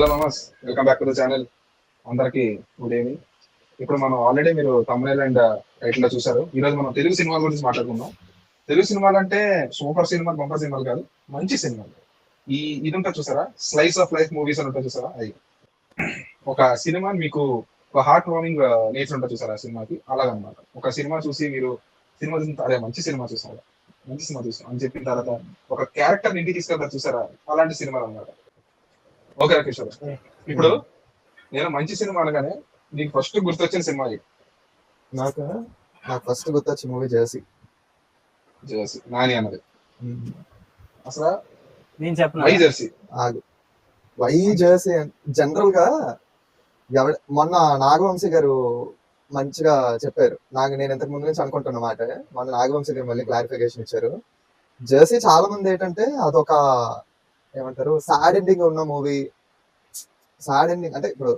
Hello నమస్, welcome back to the channel. అందరికి good evening. ఇప్పుడు మనం ఆల్రెడీ మీరు తమిళ అండ్ టైటిల్ లో చూసారు. ఈ రోజు మనం తెలుగు సినిమాల గురించి మాట్లాడుకుందాం. తెలుగు సినిమాలు అంటే సూపర్ సినిమాలు, బంపర్ సినిమాలు కాదు, మంచి సినిమాలు. ఇది ఉంటుంది చూసారా, స్లైస్ ఆఫ్ లైఫ్ మూవీస్ అని ఉంటుంది చూసారా. అది ఒక సినిమా మీకు ఒక హార్ట్ వార్మింగ్ నేచర్ ఉంటుంది చూసారా ఆ సినిమాకి. అలాగనమాట ఒక సినిమా చూసి మీరు సినిమా చూసిన అరే మంచి సినిమా చూసారా, మంచి సినిమా చూసాం అని చెప్పిన తర్వాత ఒక క్యారెక్టర్ ఇంటికి తీసుకెళ్తారు చూసారా, అలాంటి సినిమాలు అన్నమాట. ఓకే కిషోర్, ఇప్పుడు నేను మంచి సినిమా అనగానే నీకు ఫస్ట్ గుర్తొచ్చిన సినిమా ఇది. నాకు నాకు ఫస్ట్ గుర్తొచ్చే మూవీ జెర్సీ. జెర్సీ నాని అన్నది అసలు నేను చెప్పను why Jersey. Why Jersey general గా మొన్న నాగవంశీ గారు మంచిగా చెప్పారు. నేను ఇంతకు ముందు నుంచి అనుకుంటున్న మాట, మొన్న నాగవంశీ గారు మళ్ళీ క్లారిఫికేషన్ ఇచ్చారు. జెర్సీ చాలా మంది ఏంటంటే అదొక ఏమంటారు సాడ్ ఎండింగ్ ఉన్న మూవీ. సాడ్ ఎండింగ్ అంటే ఇప్పుడు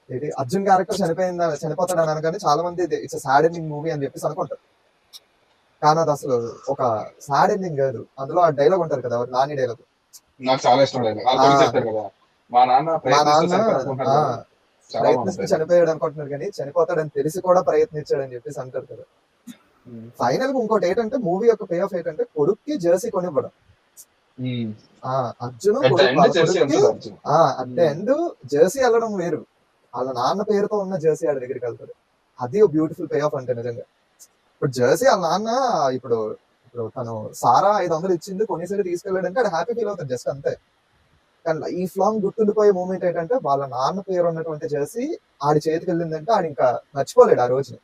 ఏంటి, అర్జున్ క్యారెక్టర్ చనిపోతాడు అని అనగానే చాలా మంది ఇట్స్ సాడ్ ఎండింగ్ మూవీ అని చెప్పేసి అనుకుంటారు. కానీ అది అసలు ఒక సాడ్ ఎండింగ్ కాదు. అందులో ఆ డైలాగ్ ఉంటారు కదా, నాని డైలాగ్, నాకు చాలా ఇష్టం. చెప్పారు కదా, మా నాన్న ప్రయత్నిస్తూ చనిపోయాడు అనుకుంటున్నారు కానీ చనిపోతాడని తెలిసి కూడా ప్రయత్నించాడని చెప్పేసి అంటారు కదా. ఫైనల్ గా ఇంకోటి ఏంటంటే మూవీ యొక్క పే ఆఫ్ ఏంటంటే కొడుక్కి జెర్సీ కొనివ్వడం. Arjun at the end jersey వెళ్ళడం వేరు, వాళ్ళ నాన్న పేరుతో ఉన్న జెర్సీ ఆడ దగ్గరికి వెళ్తాడు. అది ఒక బ్యూటిఫుల్ పే ఆఫ్ అంటే నిజంగా. ఇప్పుడు జెర్సీ వాళ్ళ నాన్న ఇప్పుడు తను సారా 500 ఇచ్చింది కొన్నిసార్లు తీసుకెళ్ళాడంటే అది హ్యాపీ ఫీల్ అవుతాడు జస్ట్ అంతే. కానీ లైఫ్ లాంగ్ గుర్తుండిపోయే మూమెంట్ ఏంటంటే వాళ్ళ నాన్న పేరు ఉన్నటువంటి జెర్సీ ఆడి చేతికి వెళ్ళిందంటే ఆడు ఇంకా మర్చిపోలేడు ఆ రోజుని.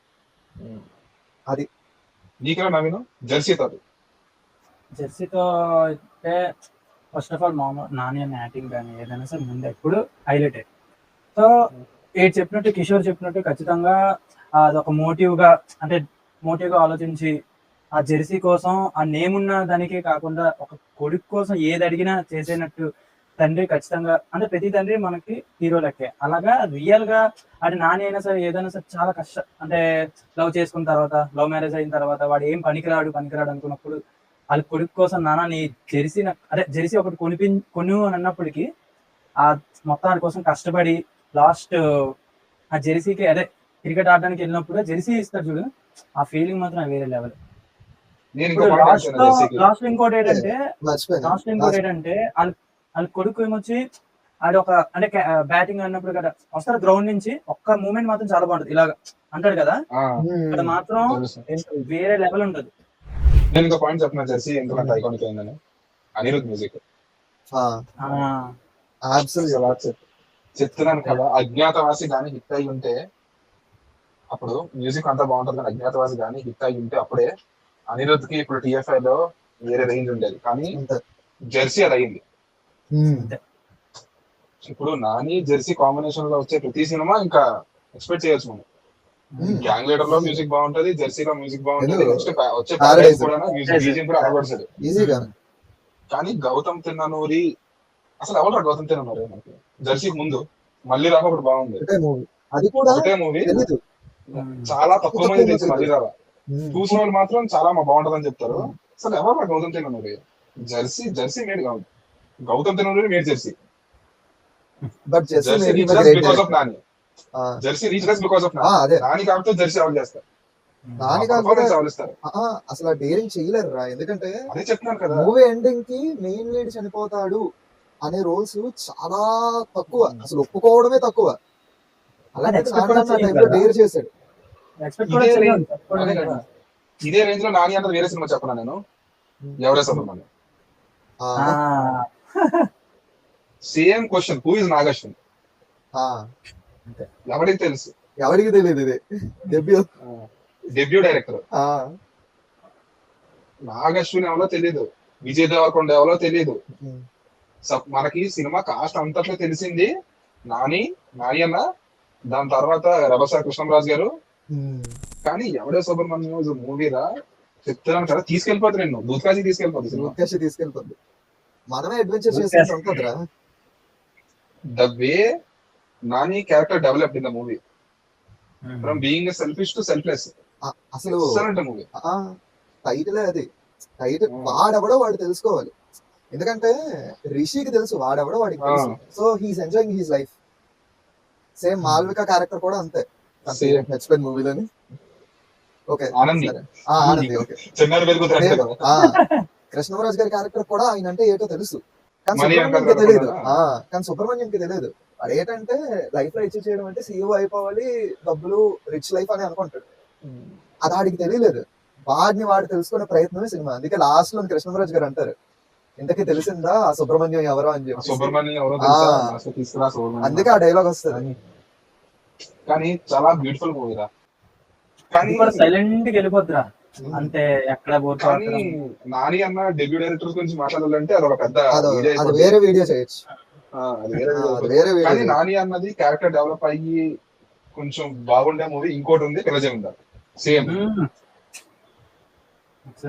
అది జెర్సీతో అయితే ఫస్ట్ ఆఫ్ ఆల్ నాని అనే యాక్టింగ్ కానీ ఏదైనా సరే ముందు ఎప్పుడు హైలైట్. సో చెప్పినట్టు కిషోర్ చెప్పినట్టు ఖచ్చితంగా అదొక మోటివ్గా ఆలోచించి ఆ జెర్సీ కోసం ఆ నేమ్ ఉన్న దానికే కాకుండా ఒక కొడుకు కోసం ఏది అడిగినా చేసేనట్టు తండ్రి ఖచ్చితంగా, అంటే ప్రతి తండ్రి మనకి హీరో లెక్కే. అలాగా రియల్ గా అది నాని అయినా సరే ఏదైనా సరే చాలా కష్టం, అంటే లవ్ చేసుకున్న తర్వాత, లవ్ మ్యారేజ్ అయిన తర్వాత వాడు ఏం పనికిరాడు అనుకున్నప్పుడు వాళ్ళ కొడుకు కోసం నాన్న నీ జెర్సీ ఒకటి కొను అని అన్నప్పటికీ ఆ మొత్తం వాడి కోసం కష్టపడి లాస్ట్ ఆ జెర్సీకి క్రికెట్ ఆడడానికి వెళ్ళినప్పుడు జెర్సీ ఇస్తాడు చూడు, ఆ ఫీలింగ్ మాత్రం వేరే లెవెల్. లాస్ట్ ఇంకోటి ఏంటంటే వాళ్ళ కొడుకు ఏమొచ్చి ఆడ ఒక అంటే బ్యాటింగ్ అన్నప్పుడు కదా వస్తారు గ్రౌండ్ నుంచి, ఒక్క మూమెంట్ మాత్రం చాలా బాగుంటది. ఇలాగా అంటాడు కదా, అక్కడ మాత్రం వేరే లెవెల్ ఉంటది. నేను ఇంకో పాయింట్ చెప్పిన జెర్సీ ఎందుకంటే ఐకానిక్ అయిందని, అనిరుద్ మ్యూజిక్ చెప్తున్నాను కదా. అజ్ఞాతవాసి కానీ హిట్ అయి ఉంటే అప్పుడు మ్యూజిక్ అంతా బాగుంటుంది, కానీ అజ్ఞాతవాసి కానీ హిట్ అయి ఉంటే అప్పుడే అనిరుద్ కి ఇప్పుడు TFI లో వేరే రేంజ్ ఉండేది. కానీ జెర్సీ అది అయింది. ఇప్పుడు నాని జెర్సీ కాంబినేషన్ లో వచ్చే ప్రతి సినిమా ఇంకా ఎక్స్పెక్ట్ చేయొచ్చు మనం. గ్యాంగ్ లీడర్ లో మ్యూజిక్ బాగుంటది, జెర్సీలో మ్యూజిక్ బాగుంటది, నెక్స్ట్ వచ్చే ప్యారడైజ్ కూడా కూడా అలవడుతుంది. కానీ గౌతమ్ తిన్ననూరి అసలు ఎవరు గౌతమ్ తిన్ననూరి మనకి జెర్సీకి ముందు మళ్ళీ రాక ఒకటి బాగుంది, ఒకటే మూవీ, చాలా తక్కువ మంది తెలిసి మళ్ళీ రావా. చూసిన వాళ్ళు మాత్రం చాలా బాగుంటదని చెప్తారు. అసలు ఎవరు Gowtam Tinnanuri? Jersey made Gowtam Tinnanuri made Jersey. Jersey because of Nani. Jersey reach because of Nani. కాబట్టి జెర్సీ ఎవరు చేస్తారు, అసలు డేరింగ్ చేయలేరు రా. ఎందుకంటే అదే చెప్తున్నాను కదా, మూవీ ఎండింగ్ కి మెయిన్ లీడ్ చనిపోతాడు అనే రోల్స్ చాలా తక్కువ, అసలు ఒప్పుకోవడమే తక్కువ. అలాగే డేర్ చేశాడు. ఇదే రేంజ్ లో నాని అన్నది వేరే సినిమా చెప్పనా నేను, Yevade Subramanyam. Same question, who is Nag Ashwin? ఎవరికి తెలుసు? ఎవరికి తెలియదు. ఇది డెబ్యూ డైరెక్టర్. నాగశ్విన్ ఎవరో తెలీదు, విజయ్ దేవరకొండ ఎవరో తెలీదు. మనకి సినిమా కాస్ట్ అంతట్లో తెలిసింది నాని అన్న, దాని తర్వాత రభస కృష్ణంరాజు గారు. కానీ ఎవడే సుబ్రహ్మణ్యం మూవీరా చెప్తున్నాను కదా, తీసుకెళ్ళిపోతుంది నిన్ను దూత్కాశి తీసుకెళ్ళిపోతుంది. మనమే అడ్వెంచర్ చేసి the way Nani character developed in the movie, from being selfish to selfless. అసలు మూవీ టైటిల్ అది. టైటిల్ వాడెవడో వాడు తెలుసుకోవాలి. ఎందుకంటే రిషికి తెలుసు వాడెవడో వాడికి తెలుసు. So he's enjoying his life. Same Malvika character కూడా అంతే. Same. మర్చిపోయిన మూవీలోని. ఓకే ఆనంది. సరే. ఆనంది ఓకే. చెన్నారి వెలుగు నేను కదా. కృష్ణరాజు గారి క్యారెక్టర్ కూడా ఆయన అంటే ఏటో తెలుసు, కానీ మనీ సుబ్రహ్మణ్యంకి వెనకాల తెలియదు. కనపడదా? కానీ సుబ్రహ్మణ్యంకి తెలియదు. అదేంటంటే లైఫ్ లో అచీవ్ చేయడం అంటే సీఈఓ అయిపోవాలి, డబ్బులు, రిచ్ లైఫ్ అని అనుకుంటాడు. అది వాడికి తెలియలేదు. వాడు తెలుసుకునే ప్రయత్నమే సినిమా. అందుకే లాస్ట్ లో కృష్ణరాజు గారు అంటారు, ఇంతకీ తెలిసిందా ఆ సుబ్రహ్మణ్యం ఎవరో అని చెప్పి. సుబ్రహ్మణ్యం ఎవరో తెలుసా? అసలు తీసుకురా సుబ్రహ్మణ్యం. అందుకే ఆ డైలాగ్ వస్తుంది. కానీ చాలా బ్యూటిఫుల్ మూవీరా. కానీ సైలెంట్ గా వెళ్ళిపోద్దురా, అంటే ఎక్కడ బోర్ కానీ నాని అన్న డెబ్యూ డైరెక్టర్ గురించి మాట్లాడాలంటే అది ఒక పెద్ద అది వీడియో అది అయిపోతుంది. వేరే వీడియో చేయొచ్చు. అది వేరే video అది అయిపోతుంది. వేరే వీడియో కానీ నాని అన్నది క్యారెక్టర్ డెవలప్ అయ్యి కొంచెం బాగుండే మూవీ ఇంకోటి ఉంది, పిల్లజే ఉండాలి. సేమ్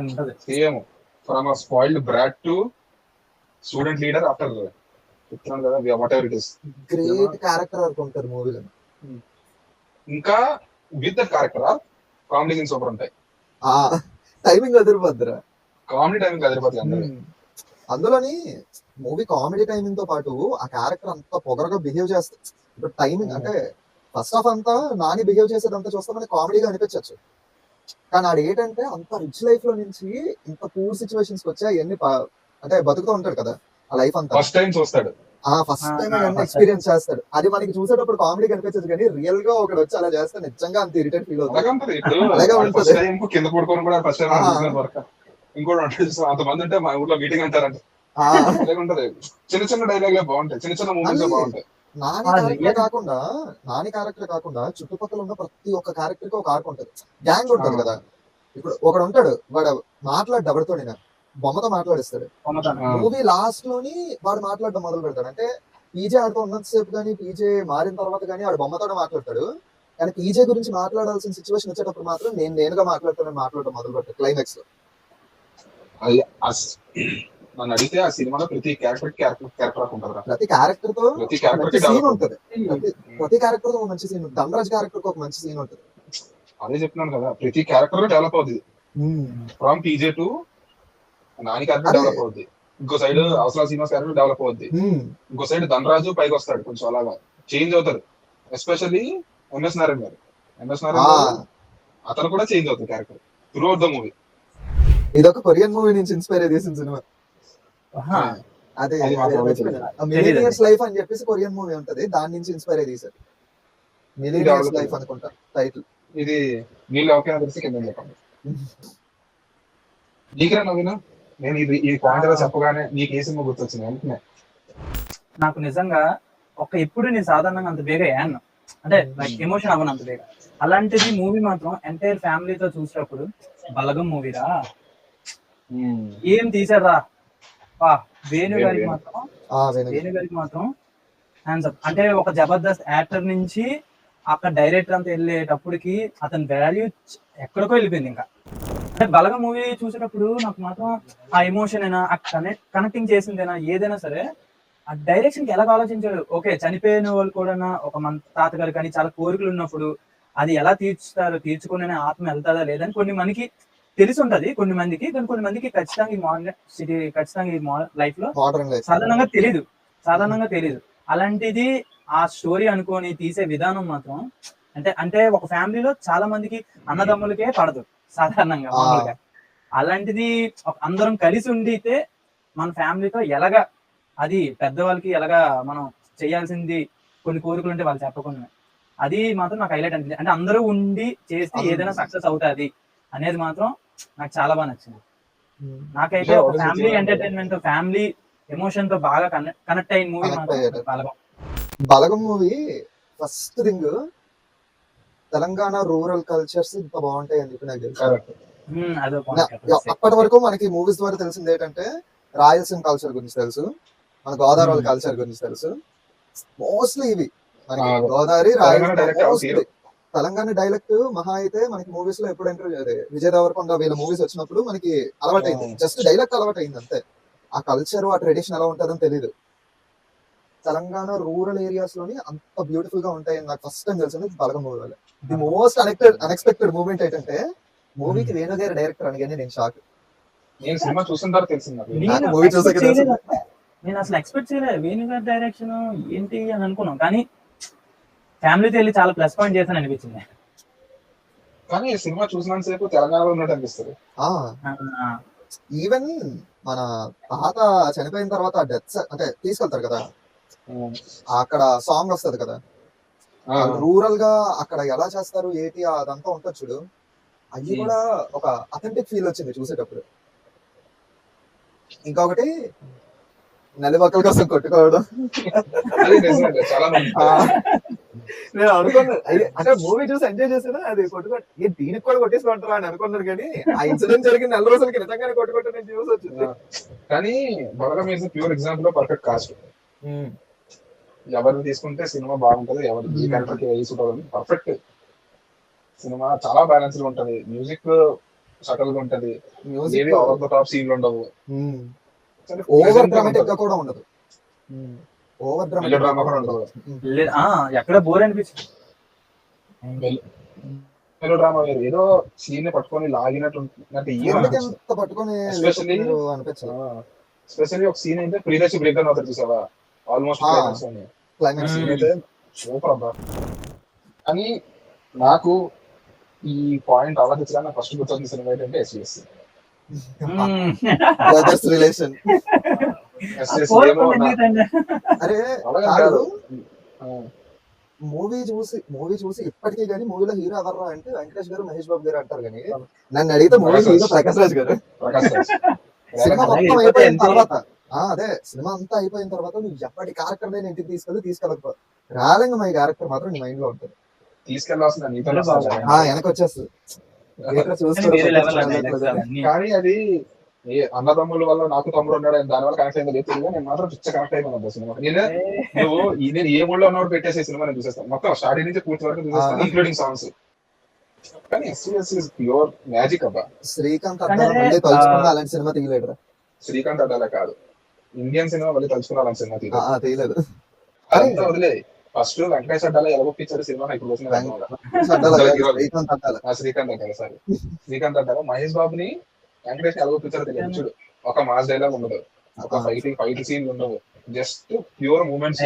ఉంటది. Same from a spoiled brought to student leader after చెప్తున్నాను కదా, what ever it is. Great character వరకు ఉంటారు మూవీలో. ఇంకా with that character comedy scenes super ఉంటాయి. టైమింగ్ వదిలిపోద్దురా. కామెడీ టైమింగ్ అదిరిపోతుంది అందరూ. అందులోని మూవీ కామెడీ టైమింగ్ తో పాటు ఆ క్యారెక్టర్ అంతా పొగరగా బిహేవ్ చేస్తుంది. ఇప్పుడు టైమింగ్ అంటే ఫస్ట్ హాఫ్ అంతా నాని బిహేవ్ చేసేదంతా చూస్తే మనకి కామెడీగా అనిపించచ్చు, కానీ ఆడు ఏంటంటే అంత రిచ్ లైఫ్ లో నుంచి ఇంత పూర్ సిచ్యువేషన్స్ వచ్చి అవన్నీ అంటే బతుకుతూ ఉంటాడు కదా ఆ లైఫ్ అంతా. ఫస్ట్ టైం చూస్తాడు, ఫస్ట్ టైం అవన్నీ ఎక్స్పీరియన్స్ చేస్తాడు. అది మనకి చూసేటప్పుడు కామెడీ కనిపించదు, కానీ రియల్ గా ఒకటి వచ్చి అలా చేస్తే నిజంగా అంత ఇరిటేట్ ఫీల్ అవుతుంది. అలాగే ఉంటది. ఇప్పుడు అలాగే ఉంటది. ఫస్ట్ టైం కింద పడుకోవడం కూడా ఫస్ట్ టైం వర్క్. ఇంకోటి ఉంటుంది, అంతమంది ఉంటే మా ఊర్లో మీటింగ్ అంటారంట. అలాగే ఉంటది. చిన్న చిన్న డైలాగ్లే బాగుంటాయి, చిన్న చిన్న మూమెంట్స్ బాగుంటాయి. నాని క్యారెక్టర్ కాకుండా చుట్టుపక్కల ఉన్న ప్రతి ఒక్క క్యారెక్టర్ కి ఒక ఆర్క్ ఉంటది, గ్యాంగ్ ఉంటది కదా. ఇప్పుడు ఒకడు ఉంటాడు, వాడు మాట్లాడు ఎవరితో బొమ్మతో మాట్లాడిస్తాడు. మూవీ లాస్ట్ లోని వాడు మాట్లాడడం మొదలు పెడతాడు. అంటే పీజే ఆడితో ఉన్నంతసేపు కానీ, పీజే మారిన తర్వాత కానీ వాడు బొమ్మతోనే మాట్లాడతాడు. కానీ పీజే గురించి మాట్లాడాల్సిన సిచ్యువేషన్ వచ్చేటప్పుడు మాత్రం నేనుగా మాట్లాడతానని మాట్లాడడం మొదలు పెడతాడు క్లైమాక్స్ లో. నన్ను అడిగితే ఆ సినిమాలో ప్రతి క్యారెక్టర్ ఉంటుంది. ప్రతి క్యారెక్టర్ తో ప్రతి క్యారెక్టర్ సీన్ ఉంటది. ప్రతి క్యారెక్టర్ తో ఒక మంచి సీన్ ఉంటుంది. ధనరాజ్ క్యారెక్టర్ ఒక మంచి సీన్ ఉంటుంది. అదే చెప్తున్నాను కదా, ప్రతి క్యారెక్టర్ డెవలప్ అవుతుంది. From PJ to Nani character develop అవుద్ది. ఇంకో సైడ్ అవసరం శ్రీనివాస్ క్యారెక్టర్ డెవలప్ అవుద్ది. ఇంకో సైడ్ ధనరాజు పైకి వస్తాడు, కొంచెం అలాగా చేంజ్ అవుతారు. ఎస్పెషల్లీ ఎంఎస్ నారాయణ గారు అతను కూడా చేంజ్ అవుతుంది character through out the movie. ఇదొక కొరియన్ మూవీ నుంచి ఇన్స్పైర్ అయ్యి తీసిన సినిమా. అదే మిలీనియర్స్ లైఫ్ అని చెప్పేసి కొరియన్ మూవీ ఉంటది, దాని నుంచి ఇన్స్పైర్ అయ్యి తీసారు. మిలీనియర్స్ లైఫ్ అనుకుంటా టైటిల్. ఇది నీళ్ళు ఓకే తెలిసి కింద చెప్పండి. నీకురా నవీన, నేను ఈ పాయింట్ లో చెప్పగానే నీకు ఏ సినిమా గుర్తొచ్చింది వెంటనే? నాకు నిజంగా ఎప్పుడు నేను సాధారణంగా అంత బేగా యాను, అంటే లైక్ ఎమోషన్ అవ్వను అంత బేగా. అలాంటిది మూవీ మాత్రం ఎంటైర్ ఫ్యామిలీతో చూసినప్పుడు బలగం మూవీరా, ఏం తీసారా వేణు గారికి మాత్రం హ్యాండ్స్ అప్. అంటే ఒక జబర్దస్త్ యాక్టర్ నుంచి అక్కడ డైరెక్టర్ అంతా వెళ్ళేటప్పటికి అతని వాల్యూ ఎక్కడికో వెళ్ళిపోయింది. ఇంకా అంటే బలగం మూవీ చూసేటప్పుడు నాకు మాత్రం ఆ ఎమోషన్ అయినా, ఆ కనెక్టింగ్ చేసిందైనా, ఏదైనా సరే ఆ డైరెక్షన్ కి ఎలా ఆలోచించాడు. ఓకే, చనిపోయిన వాళ్ళు కూడా ఒక మన తాతగారు కానీ చాలా కోరికలు ఉన్నప్పుడు అది ఎలా తీర్చుకునే ఆత్మ వెళ్తాదా లేదని కొన్ని మనకి తెలిసి ఉంటది కొన్ని మందికి, కానీ కొన్ని మందికి ఖచ్చితంగా ఈ మోడర్న్ సిటీ, ఖచ్చితంగా ఈ లైఫ్ లో సాధారణంగా తెలీదు. అలాంటిది ఆ స్టోరీ అనుకొని తీసే విధానం మాత్రం అంటే ఒక ఫ్యామిలీలో చాలా మందికి అన్నదమ్ములకే పడదు సాధారణంగా మామూలుగా. అలాంటిది అందరం కలిసి ఉండితే మన ఫ్యామిలీతో ఎలాగా, అది పెద్దవాళ్ళకి ఎలాగా మనం చేయాల్సింది కొన్ని కోరికలు ఉంటే వాళ్ళు చెప్పకుండా, అది మాత్రం నాకు హైలైట్ అనిపించింది. అంటే అందరూ ఉండి చేస్తే ఏదైనా సక్సెస్ అవుతుంది అనేది మాత్రం నాకు చాలా బాగా నచ్చింది. నాకైతే ఒక ఫ్యామిలీ ఎంటర్టైన్మెంట్, ఫ్యామిలీ ఎమోషన్ తో బాగా కనెక్ట్ అయిన మూవీ మాత్రం Balagam movie. First thing, Telangana rural cultures ఇంత బాగుంటాయి అని చెప్పి నాకు తెలుసు. అప్పటి వరకు మనకి మూవీస్ ద్వారా తెలిసింది ఏంటంటే రాయలసీమ కల్చర్ గురించి తెలుసు, మన గోదావరి కల్చర్ గురించి తెలుసు. మోస్ట్లీ ఇవి మనకి గోదావరి, రాయలసీమ, తెలంగాణ డైలెక్ట్ మహా అయితే మనకి మూవీస్ లో ఎప్పుడు ఎంటర్ విజయ్ దేవరకొండ వీళ్ళ మూవీస్ వచ్చినప్పుడు మనకి అలవాటైంది. జస్ట్ డైలెక్ట్ అలవాటైంది అంతే. ఆ కల్చర్, ఆ ట్రెడిషన్ ఎలా ఉంటుందని తెలియదు. తెలంగాణ రూరల్ ఏరియాస్ లోని అంత బ్యూటిఫుల్ గా ఉంటాయి నాకు ఫస్ట్ టైం తెలిసింది బలగం మూవీ వల్ల. ది మోస్ట్ అన్ఎక్స్పెక్టెడ్ మూమెంట్ ఏంటంటే మూవీకి వేణు గారి డైరెక్టర్ అనగానే నేను షాక్. నేను సినిమా చూసిన తర్వాత తెలిసింది, మూవీ చూసాక తెలిసింది. నేను అసలు ఎక్స్పెక్ట్ చేయలేదు వేణు గారి డైరెక్షన్ ఏంటి అని అనుకున్నాం, కానీ ఫ్యామిలీతో వెళ్ళి చాలా ప్లస్ పాయింట్ చేశాను అనిపించింది. కానీ ఈ సినిమా చూసినంత సేపు తెలంగాణలో ఉన్నట్టు అనిపిస్తుంది. ఈవెన్ మన తాత చనిపోయిన తర్వాత డెత్స్ అంటే తీసుకెళ్తారు కదా, అక్కడ సాంగ్ వస్తది కదా, రూరల్ గా అక్కడ ఎలా చేస్తారు ఏంటి అదంతా ఉంటుంది చూడు, అవి కూడా ఒక అథెంటిక్ ఫీల్ వచ్చింది చూసేటప్పుడు. ఇంకొకటి నల్లిబక్కల కోసం కొట్టుకోవడం, అది నిజమే, చాలా మంది నేను అనుకున్నాను అంటే మూవీ చూసి ఎంజాయ్ చేసాను, అది కొట్టుకోండి దీనికి కూడా కొట్టేసుకుంటారా అని అనుకున్నాను, కానీ ఆ ఇన్సిడెంట్ జరిగిన 4 రోజులకి నిజంగానే కొట్టుకుంటే నేను చూసి వచ్చింది. కానీ బలగం ఈజ్ ప్యూర్ ఎగ్జాంపుల్ లో పర్ఫెక్ట్ కాస్ట్. ఎవరిని తీసుకుంటే సినిమా బాగుంటది, ఎవరి ఈ క్యారెక్టర్ కి వేసి పర్ఫెక్ట్ సినిమా. చాలా బ్యాలెన్స్ ఉంటది, మ్యూజిక్ సటల్ గా ఉంటది, ఏవి ఓవర్ ద టాప్ సీన్లు ఉండవు, ఓవర్ డ్రామాటిక్ గా కూడా ఉండదు, ఓవర్ డ్రామాటిక్ డ్రామా కూడా ఉండదు, ఎక్కడ బోర్ అనిపించింది. మెలో డ్రామా వేరు, ఏదో సీన్ ని పట్టుకొని లాగినట్టు పట్టుకొని ఎస్పెషల్లీ ఒక సీన్ అయితే ప్రియదర్శి బ్రేక్ డౌన్ అవుతారు చూసావా, ఆల్మోస్ట్ క్లైమాక్స్ సీన్ అయితే సూపర్ అబ్బా. కానీ నాకు ఈ పాయింట్ ఆలోచించడానికి నాకు ఫస్ట్ గుర్తొచ్చిన సినిమా ఏంటంటే ఎస్విఎస్. Brothers relation. అరే మూవీ చూసి ఇప్పటికీ గానీ మూవీలో హీరో ఎవర్రా అంటే వెంకటేష్ గారు, మహేష్ బాబు గారు అంటారు, కానీ నన్ను అడిగితే మూవీ హీరో ప్రకాష్ రాజ్ గారు. సినిమా మొత్తం అయిపోయిన తర్వాత అదే సినిమా అంతా అయిపోయిన తర్వాత నువ్వు ఎప్పటి క్యారెక్టర్ నేను ఇంటికి తీసుకెళ్ళకపో రాలింగ మై క్యారెక్టర్ మాత్రం నీ మైండ్ లో ఉంటుంది, తీసుకెళ్లాల్సిన వెనక వచ్చేస్తుంది. కానీ అది అన్నదమ్ముల వల్ల నాకు తమ్ముడు ఉన్నాడు దాని వల్ల కనెక్ట్ అయింది లేదు, నేను మాత్రం పిచ్చ కనెక్ట్ అయిపోయింది సినిమా. నేను ఏ మూడ్ లో ఉన్నప్పుడు పెట్టేసే సినిమా నేను చూసేస్తాను, మొత్తం స్టార్టింగ్ నుంచి పూర్తి వరకు చూసేస్తాను, ఇంక్లూడింగ్ సాంగ్స్. కానీ ఎస్విఎస్ ఇస్ ప్యూర్ మ్యాజిక్ అబ్బా. శ్రీకాంత్ తలుచుకున్నా అలాంటి సినిమా తీయలేడు. శ్రీకాంత్ అడ్డాలే కాదు, ఇండియన్ సినిమా మళ్ళీ తలుచుకున్నా అలాంటి సినిమా తీయలేదు. అదంతా వదిలే, ఫస్ట్ వెంకటేష్ అడ్డాల ఎలగొప్పించారు సినిమా ఇప్పుడు శ్రీకాంత్ అడ్డాల సారీ శ్రీకాంత్ అడ్డాల మహేష్ బాబుని వెంకటేష్ ఎలగొప్పించారు తెలియదు చూడు. ఒక మాస్ డైలాగ్ ఉండదు, ఒక ఫైట్ సీన్ ఉండవు, just pure moments,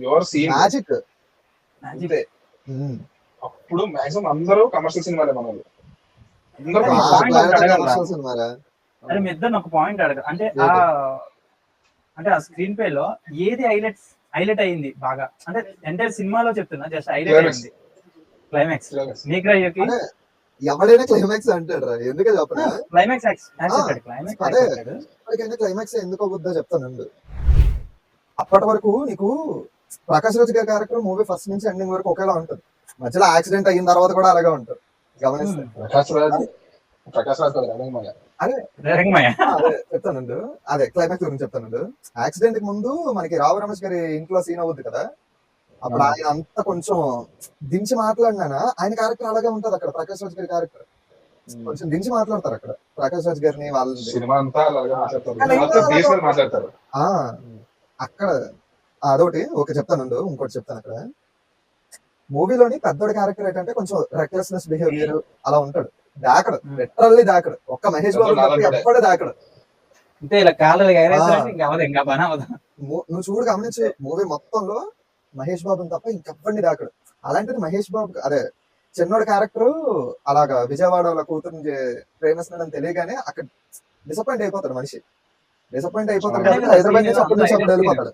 pure scene magic అంతే. అప్పుడు మాక్సిమం అందరూ కమర్షియల్ సినిమాలే మనలు, అరే మీ ఇద్దరు ఒక పాయింట్ అడగ అంటే ఆ స్క్రీన్ ప్లే లో ఏది హైలైట్ అయింది బాగా అంటే ఎంటైర్ సినిమాలో చెప్తున్నా, జస్ట్ హైలైట్ అయింది క్లైమాక్స్. మీకు ఎవడైనా క్లైమాక్స్ అంటాడు, ఎందుకే చెప్పరా క్లైమాక్స్ ఎందుకో వద్దా చెప్తానండి. అప్పటి వరకు నీకు ప్రకాష్ రాజ్ గారి క్యారెక్టర్ మూవీ ఫస్ట్ నుంచి ఎండింగ్ వరకు ఒకేలా ఉంటుంది, మధ్యలో యాక్సిడెంట్ అయిన తర్వాత కూడా అలాగే ఉంటుంది గమనిస్తే. ప్రకాష్ రాజ్ అదే చెప్తానండు, అదే క్లైమాక్స్ గురించి చెప్తానండు. యాక్సిడెంట్ కి ముందు మనకి రావు రమేష్ గారి ఇంట్లో సీన్ అవుద్ది కదా, అప్పుడు ఆయన అంతా కొంచెం దించి మాట్లాడినా ఆయన క్యారెక్టర్ అలాగే ఉంటది. అక్కడ ప్రకాష్ రాజ్ గారి క్యారెక్టర్ కొంచెం దించి మాట్లాడతారు అక్కడ ప్రకాష్ రాజ్ గారిని వాళ్ళ మాట్లాడతారు అక్కడ. అదొకటి ఓకే చెప్తానండు. ఇంకోటి చెప్తాను, అక్కడ మూవీలోని పెద్దోడి క్యారెక్టర్ ఏంటంటే కొంచెం రెక్లెస్నెస్ బిహేవియర్ అలా ఉంటాడు, దాకడు లిటరల్లీ దాకడు. ఒక్క మహేష్ బాబు ఎప్పుడే దాకడు. నువ్వు చూడు గమనించు మూవీ మొత్తంలో మహేష్ బాబుని తప్ప ఇంకెవ్వండి దాకడు. అలాంటిది మహేష్ బాబు అదే చిన్నోడి క్యారెక్టర్ అలాగా విజయవాడలో కూతురు ప్రేమిస్తున్నాడని తెలియగానే అక్కడ డిసప్పాయింట్ అయిపోతాడు మనిషి, డిసప్పాయింట్ అయిపోతాడు కాబట్టి హైదరాబాద్ నుంచి అప్పుడు వెళ్ళిపోతాడు.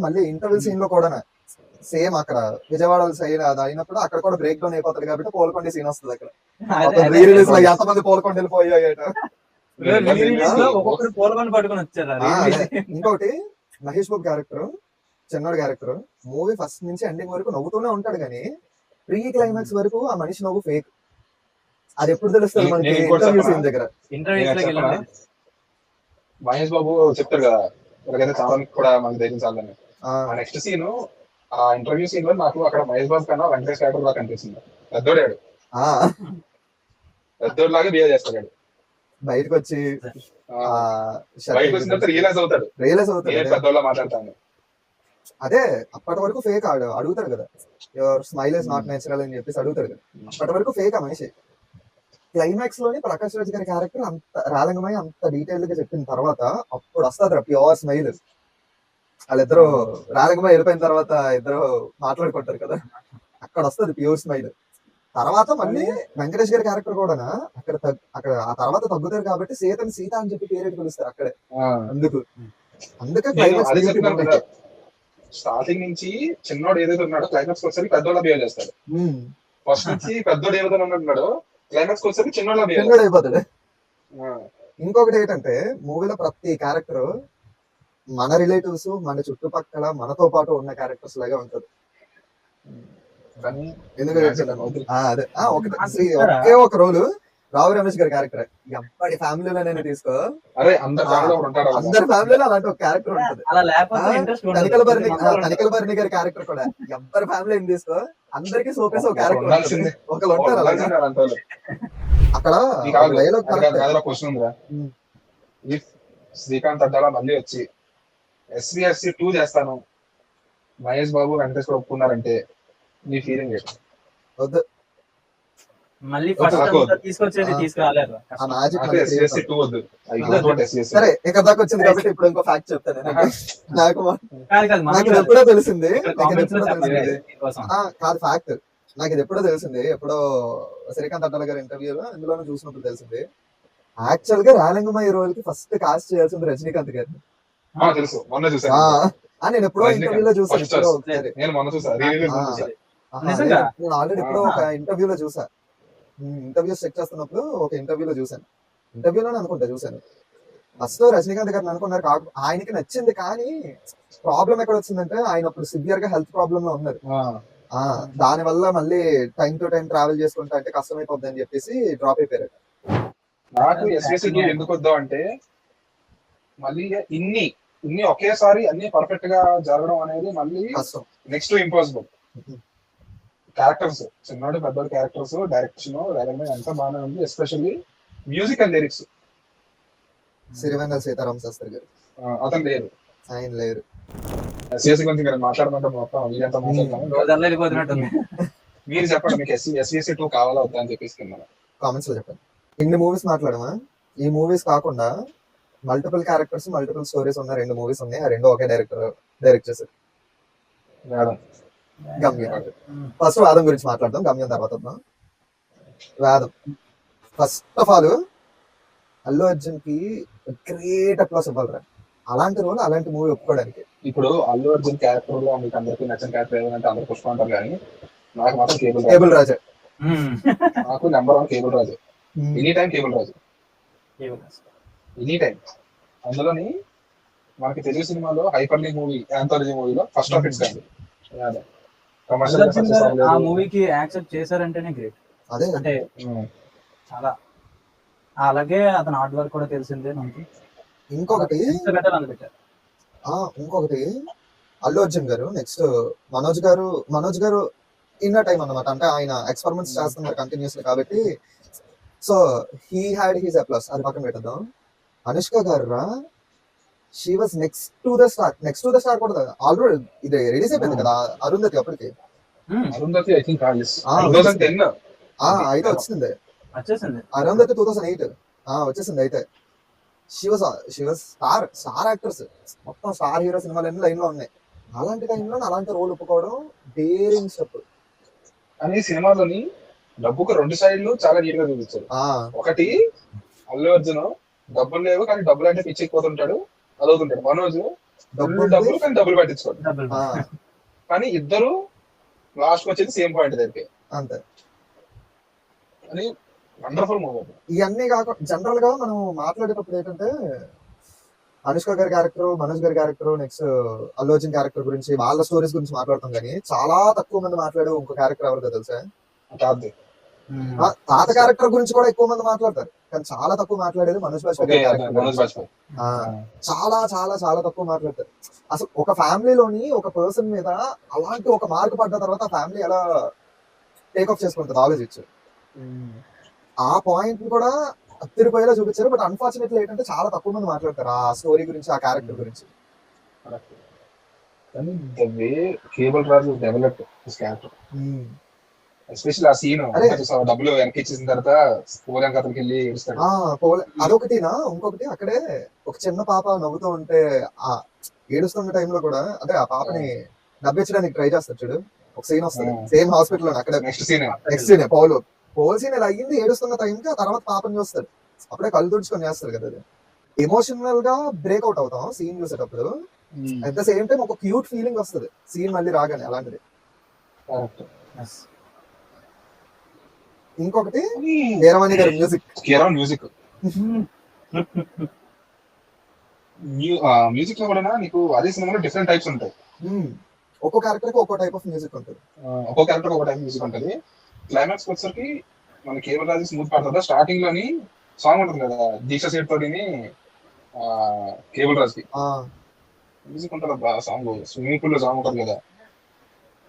మళ్ళీ ఇంటర్వెల్ సీన్ లో కూడా సేమ్ అక్కడ విజయవాడలో సైన్ అది అయినప్పుడు అక్కడ కూడా బ్రేక్ డౌన్ అయిపోతాడు కాబట్టి పోల్కొండ సీన్ వస్తుంది. అక్కడ రీరిలీజ్ లో ఎంతమంది పోల్కొండ వెళ్ళిపోయాయట. ఇంకోటి Mahesh Babu character చిన్నోడి character movie first నుంచి ఎండింగ్ వరకు నవ్వుతూనే ఉంటాడు, కానీ ప్రీ క్లైమాక్స్ వరకు ఆ మనిషి నవ్వు ఫేక్. అది ఎప్పుడు తెలుస్తుంది మనకి ఇంటర్వ్యూ సీన్ దగ్గర. మహేష్ బాబు చెప్తారు కదా ఎవరికైతే చాలా కూడా మనకి ధైర్యించాలని, నెక్స్ట్ సీన్ ఆ ఇంటర్వ్యూ సీన్ లో నాకు అక్కడ మహేష్ బాబు కన్నా వెంకటేష్ క్యారెక్టర్ లాగా కనిపిస్తుంది. పెద్దోడాడు, పెద్దోడు లాగా బిహేవ్ చేస్తాడు. బయటకు వచ్చి రియలైజ్ అవుతాడు పెద్దోళ్ళ మాట్లాడతాను. అదే అప్పటి వరకు ఫేక్ అడుగుతాడు కదా, your smile is not natural అని చెప్పేసి అడుగుతాడు కదా, అప్పటి వరకు ఫేక్ ఆ మనిషి. క్లైమాక్స్ లోని ప్రకాష్ రాజ్ గారి క్యారెక్టర్ అంత రాలంగమై అంత డీటెయిల్ గా చెప్పిన తర్వాత అప్పుడు వస్తుంది ప్యూర్ స్మైల్. వాళ్ళిద్దరు రాలకమా వెళ్ళిపోయిన తర్వాత ఇద్దరు మాట్లాడుకుంటారు కదా, అక్కడ వస్తుంది ప్యూర్ స్మైల్. తర్వాత మళ్ళీ వెంకటేష్ గారి క్యారెక్టర్ కూడా అక్కడ ఆ తర్వాత తగ్గుతారు కాబట్టి సీతని సీత అని చెప్పి పేరెట్ పిలుస్తారు అక్కడే. అందుకే క్లైమాక్స్ స్టార్టింగ్ నుంచి చిన్నోడు ఏదైతే ఉన్నాడో క్లైమాక్స్ వచ్చేసరికి పెద్దోళ్ళ బిహేవ్ చేస్తాడు. ఫస్ట్ నుంచి పెద్దోడు ఏదైతే ఉన్నాడో క్లైమాక్స్ వచ్చేసరికి చిన్నోళ్ళ బిహేవ్ అయిపోతాడు. ఇంకొకటి ఏంటంటే మూవీలో ప్రతి క్యారెక్టర్ మన రిలేటివ్స్, మన చుట్టుపక్కల మనతో పాటు ఉన్న క్యారెక్టర్స్ లాగా ఉంటది. ఎందుకంటే ఒకే ఒక రోలు రావు రమేష్ గారి క్యారెక్టర్ ఎప్పటి ఫ్యామిలీలోనైనా తీసుకో, అందరి ఫ్యామిలీలో అలాంటి ఒక క్యారెక్టర్ ఉంటది. తనికల భరణి గారి క్యారెక్టర్ కూడా ఎవరి ఫ్యామిలీ తీసుకో, అందరికి సోపేసి ఒక క్యారెక్టర్ ఒకళ్ళు ఉంటారు అలాగే. అక్కడ డైలాగ్ క్వశ్చన్ ఉందిరా, ఇఫ్ శ్రీకాంత్ అడ్డాల మళ్ళీ వచ్చి SVFC 2 చేస్తాను, మహేష్ బాబు వెంకటేష్ బాబు ఒప్పుకున్నారంటే నీ ఫీలింగ్ ఏంటి? వద్దు, మళ్ళీ తీసుకొచ్చేది తీసుకురాలేదు. సరే ఇక్కడ దాకా వచ్చింది కాబట్టి ఇప్పుడు ఇంకో ఫ్యాక్ట్ చెప్తాను. నాకు ఇది ఎప్పుడో తెలిసింది, కాదు ఫ్యాక్ట్, నాకు ఇది ఎప్పుడో తెలిసింది, ఎప్పుడో శ్రీకాంత్ అడ్డాల గారి ఇంటర్వ్యూలో ఇందులోనే చూసినప్పుడు తెలిసింది. యాక్చువల్ గా రాలింగమయ్య రోల్ కి ఫస్ట్ కాస్ట్ చేయాల్సింది రజనీకాంత్ గారిని. నేను ఎప్పుడో ఇంటర్వ్యూలో చూసాను, నేను ఆల్రెడీ ఎప్పుడో ఒక ఇంటర్వ్యూలో చూసా, ఇంటర్వ్యూస్ చెక్ చేస్తున్నప్పుడు ఒక ఇంటర్వ్యూలో చూసాను, ఇంటర్వ్యూలోనే అనుకుంటా చూసాను. ఫస్ట్ రజనీకాంత్ గారిని అనుకున్నారు, ఆయనకి నచ్చింది. కానీ ప్రాబ్లం ఎక్కడ వచ్చిందంటే ఆయన అప్పుడు సివియర్ గా హెల్త్ ప్రాబ్లమ్ లో ఉన్నారు. దాని వల్ల మళ్ళీ టైం టు టైం ట్రావెల్ చేసుకుంటా అంటే కష్టమైపోద్ది అని చెప్పేసి డ్రాప్ అయిపోయారు. నాకు ఎందుకు వద్దాం అంటే మళ్ళీ ఇన్ని ఒకేసారి అన్ని పర్ఫెక్ట్ గా జరగడం అనేది మళ్ళీ నెక్స్ట్ ఇంపాసిబుల్. క్యారెక్టర్స్ చిన్నోడు పెద్దోడు క్యారెక్టర్స్, డైరెక్షన్ ఎంత బాగానే ఉంది. Especially music and lyrics. Sirivennela Seetharama Sastry garu అతను లేరు, ఆయన లేరు. మాట్లాడమంటే మొత్తం ఇదంతా మాట్లాడతాము. మీరు చెప్పండి, మీకు SVFC 2 కావాలా వద్దా అని చెప్పేసి కామెంట్స్ లో చెప్పండి. ఇన్ని మూవీస్ మాట్లాడమా, ఈ మూవీస్ కాకుండా మల్టిపుల్ క్యారెక్టర్స్, మల్టిపుల్ స్టోరీస్ ఉన్న 2 మూవీస్ ఉన్నాయి. ఆ 2 ఒకే డైరెక్టర్ డైరెక్ట్ చేశారు. గమ్యం ఫస్ట్, వాదం గురించి మాట్లాడదాం, గమ్యం తర్వాత వద్దాం. వాదం first of all Allu Arjun కి గ్రేట్ అప్లాస్ ఇవ్వాలరా, అలాంటి రోల్ అలాంటి మూవీ ఒప్పుకోవడానికి. ఇప్పుడు అల్లు అర్జున్ క్యారెక్టర్ లో మీకు అందరికీ నచ్చిన క్యారెక్టర్ ఏదంటే అందరు పుష్ప అంటారు, కానీ నాకు మాత్రం కేబుల్ రాజా. నాకు నెంబర్ 1 కేబుల్ రాజు. ఎనీ టైం కేబుల్ రాజు, ఎనీ టైం. అందులోని మనకి తెలుగు సినిమాలో హైపర్ లీగ్ మూవీ, యాంథాలజీ మూవీలో ఫస్ట్ ఆఫ్ ఇట్స్ కైండ్ ఆ మూవీకి యాక్సెప్ట్ చేశారంటేనే గ్రేట్. అదే అంటే చాలా, అలాగే అతను హార్డ్ వర్క్ కూడా తెలిసిందే మనకి. ఇంకొకటి అల్లు అర్జున్ గారు, నెక్స్ట్ మనోజ్ గారు ఇన్న టైం అన్నమాట. అంటే ఆయన ఎక్స్పెరిమెంట్స్ చేస్తున్నారు కంటిన్యూస్లీ కాబట్టి, so he had he's applause. అది పక్కన పెట్టద్దాం. అనుష్క గారు she was next to the star కూడా ఆల్రెడీ ఇది రిలీజ్ అయిపోయింది కదా అరుంధతి. అప్పటికి అయితే వచ్చింది అరుంధతి 2008 వచ్చేసింది. అయితే షీ వాజ్ స్టార్ యాక్టర్స్, మొత్తం స్టార్ హీరో సినిమాలు లైన్ లో ఉన్నాయి. అలాంటి టైంలో అలాంటి రోల్ ఒప్పుకోవడం డేరింగ్ స్టెప్. అని సినిమాలోని డబ్బుకు 2 సైడ్లు చాలా నీట్ గా చూపించారు. ఒకటి అల్లు అర్జున్ డబ్బులు లేవు కానీ డబ్బులు అంటే పిచ్చిపోతుంటాడు, అదవుతుంటాడు. మనోజ్ డబ్బులు కానీ డబ్బులు పట్టించుకోడు. కానీ ఇద్దరు లాస్ట్ వచ్చేది సేమ్ పాయింట్ దగ్గరికి అంతే. అని వండర్ఫుల్ మూవీ. ఇవన్నీ కాకుండా జనరల్ గా మనం మాట్లాడేటప్పుడు ఏంటంటే అనుష్క గారి క్యారెక్టర్, మనోజ్ గారి character, next Allu Arjun character గురించి, వాళ్ళ స్టోరీస్ గురించి మాట్లాడతాం. కానీ చాలా తక్కువ మంది మాట్లాడే ఇంకో క్యారెక్టర్ ఎవరిదో తెలుసా? తాత క్యారెక్టర్ గురించి కూడా ఎక్కువ మంది మాట్లాడతారు, కానీ చాలా తక్కువ మాట్లాడేది మనోజ్ బాజ్పేయి క్యారెక్టర్. చాలా చాలా చాలా తక్కువ మాట్లాడతారు. అసలు ఒక ఫ్యామిలీలోని ఒక పర్సన్ మీద అలాంటి ఒక మార్క్ పడ్డ తర్వాత ఆ ఫ్యామిలీ ఎలా టేక్ ఆఫ్ చేసుకుంటుంది ఆలోచించు. ఆ పాయింట్ కూడా అత్తిరిపోయేలా చూపించారు. బట్ అన్ఫార్చునేట్లీ ఏంటంటే చాలా తక్కువ మంది మాట్లాడతారు ఆ స్టోరీ గురించి, ఆ క్యారెక్టర్ గురించి. కేబుల్ రాజు డెవలప్ హిస్ క్యారెక్టర్, ఎస్పెషల్లీ ఆ సీన్ డబ్బులు వెనక్కి ఇచ్చేసిన తర్వాత పోలేం కథలకి వెళ్ళి ఏడుస్తాడు. అదొకటినా. ఇంకొకటి అక్కడే ఒక చిన్న పాప నవ్వుతూ ఉంటే ఏడుస్తున్న టైంలో కూడా అంటే ఆ పాపని నవ్వించడానికి ట్రై చేస్తాడు చూడు, ఒక సీన్ వస్తుంది ఆ. సేమ్ హాస్పిటల్ లో అక్కడ నెక్స్ట్ సీన్ నెక్స్ట్ సీన్ పౌల్ సీన్ ఇలా అయ్యింది, ఏడుస్తున్న టైంకి ఆ తర్వాత పాపని చూస్తాడు, అప్పుడే కళ్ళు తుడుచుకొని చేస్తారు కదా అది. ఎమోషనల్ గా బ్రేక్అవుట్ అవుతాం సీన్ చూసేటప్పుడు, అట్ ద సేమ్ టైం ఒక క్యూట్ ఫీలింగ్ వస్తుంది సీన్ మళ్ళీ రాగానే అలాంటిది. ఇంకొకటి వీరమణి గారి మ్యూజిక్. కీరవాణి మ్యూజిక్ మ్యూజిక్ లో కూడా నీకు అదే సినిమాలో డిఫరెంట్ టైప్స్ ఉంటాయి. ఒక్కో క్యారెక్టర్ కి ఒక్కో టైప్ ఆఫ్ మ్యూజిక్ ఉంటుంది. ఒక్కో క్యారెక్టర్ ఒక టైప్ మ్యూజిక్ ఉంటుంది. క్లైమాక్స్ వచ్చేసరికి మన కేవల్ రాజు స్మూత్ పాడుతుందా స్టార్టింగ్ లోని సాంగ్ ఉంటుంది కదా దీక్ష సేట్ తోటి కేబుల్ రాజుకి మ్యూజిక్ ఉంటుంది ఆ సాంగ్, స్విమ్మింగ్ పూల్ లో సాంగ్ ఉంటుంది కదా,